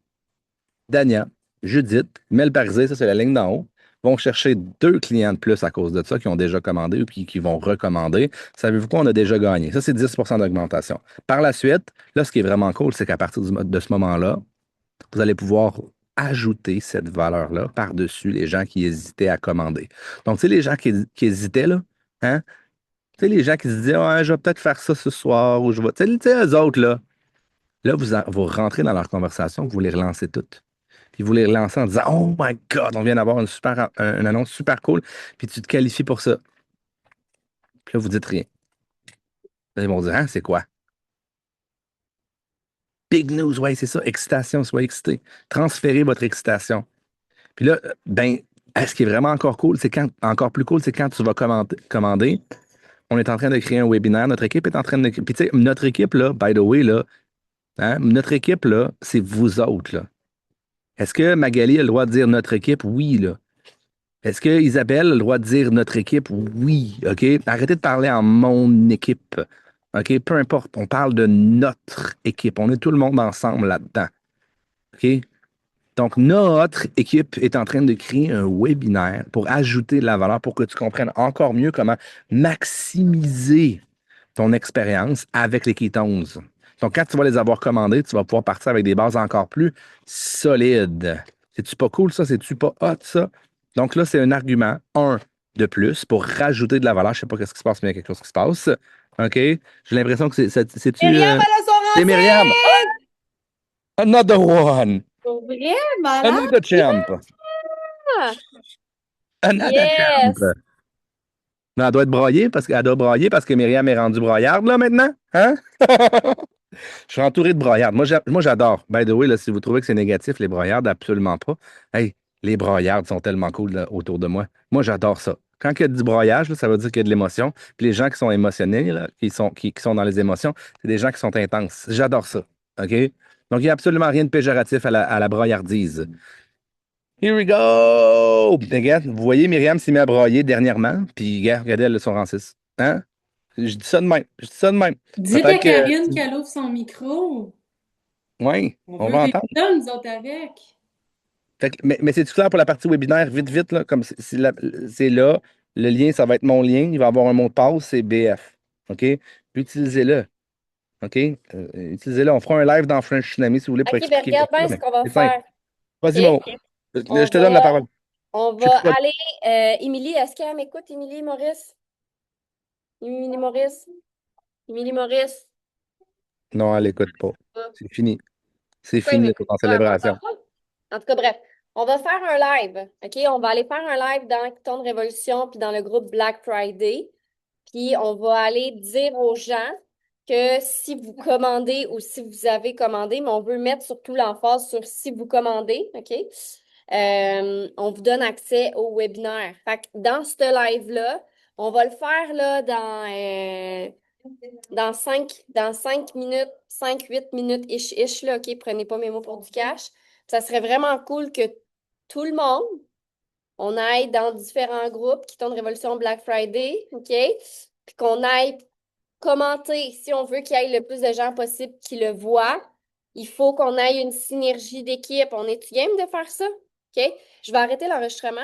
Dania, Judith, Mel Parisé, ça c'est la ligne d'en haut, vont chercher deux clients de plus à cause de ça qui ont déjà commandé ou qui vont recommander. Savez-vous quoi? On a déjà gagné. Ça, c'est 10 d'augmentation. Par la suite, là, ce qui est vraiment cool, c'est qu'à partir de ce moment-là, vous allez pouvoir ajouter cette valeur-là par-dessus les gens qui hésitaient à commander. Donc, tu sais, les gens qui hésitaient, là, hein? Tu sais, les gens qui se disaient, ouais, je vais peut-être faire ça ce soir ou je vais. Tu sais, eux autres, là, vous rentrez dans leur conversation, vous les relancez toutes. Puis vous les relancez en disant, oh my God, on vient d'avoir une annonce super cool, puis tu te qualifies pour ça. Puis là, vous dites rien. Là, ils vont dire, hein, c'est quoi? Big news, ouais, c'est ça. Excitation, soyez excité. Transférez votre excitation. Puis là, ben, ce qui est vraiment encore plus cool, c'est quand tu vas commander. On est en train de créer un webinaire. Notre équipe est en train de. Puis, tu sais, notre équipe, là, by the way, là, hein, notre équipe, là, c'est vous autres, là. Est-ce que Magali a le droit de dire notre équipe? Oui, là. Est-ce que Isabelle a le droit de dire notre équipe? Oui, OK? Arrêtez de parler en mon équipe. OK? Peu importe, on parle de notre équipe. On est tout le monde ensemble là-dedans. OK? Donc, notre équipe est en train de créer un webinaire pour ajouter de la valeur pour que tu comprennes encore mieux comment maximiser ton expérience avec les ketones. Donc, quand tu vas les avoir commandés, tu vas pouvoir partir avec des bases encore plus solides. C'est-tu pas cool, ça? C'est-tu pas hot, ça? Donc là, c'est un argument, un de plus, pour rajouter de la valeur. Je sais pas ce qui se passe, mais il y a quelque chose qui se passe. OK? J'ai l'impression que c'est-tu... Myriam, elle a c'est son Myriam! Another one! Pour vrai, malade? Another champ! Another champ! Yes! Mais elle doit être broyée qu'elle doit broyer parce que Myriam est rendue broyarde, là, maintenant. Hein? Je suis entouré de broyardes. Moi, j'adore. By the way, là, si vous trouvez que c'est négatif, les broyardes, absolument pas. Hey, les broyardes sont tellement cool là, autour de moi. Moi, j'adore ça. Quand il y a du broyage, là, ça veut dire qu'il y a de l'émotion. Puis les gens qui sont émotionnés, là, qui sont dans les émotions, c'est des gens qui sont intenses. J'adore ça. OK? Donc, il n'y a absolument rien de péjoratif à la broyardise. Here we go! Regarde, vous voyez, Myriam s'est mise à broyer dernièrement. Puis, regardez, elle a son rang 6. Hein? Je dis ça de même. Je dis ça de même. Dites à Peut-être que. Karine qu'elle ouvre son micro. Oui, On on veut va des entendre. tonnes, nous autres, avec. Mais c'est-tu clair pour la partie webinaire? Vite, vite, là, comme c'est là, le lien, ça va être mon lien. Il va avoir un mot de passe, c'est BF. OK? Utilisez-le. OK? Utilisez-le. On fera un live dans French Tsunami si vous voulez pour OK, ben expliquer regarde bien ça, ce mais qu'on va c'est simple. faire. Vas-y, OK? Mo. On Je te donne la va, parole. on Je suis va prêt. aller. Émilie, est-ce qu'elle m'écoute, Émilie Maurice? Émilie Maurice? Émilie Maurice? Non, elle n'écoute pas. C'est fini. C'est Pourquoi il fini, m'écoute en pas? célébration. En tout cas, bref, on va faire un live. OK? On va aller faire un live dans Keton Révolution puis dans le groupe Black Friday. Puis on va aller dire aux gens que si vous commandez ou si vous avez commandé, mais on veut mettre surtout l'emphase sur si vous commandez, OK? On vous donne accès au webinaire. Fait que dans ce live-là, on va le faire là, dans cinq minutes, 5-8 minutes, ish, là, OK? Prenez pas mes mots pour du cash. Ça serait vraiment cool que tout le monde, on aille dans différents groupes qui tournent Révolution Black Friday, OK? Puis qu'on aille commenter. Si on veut qu'il y ait le plus de gens possible qui le voient, il faut qu'on aille une synergie d'équipe. On est-tu game de faire ça? OK? Je vais arrêter l'enregistrement.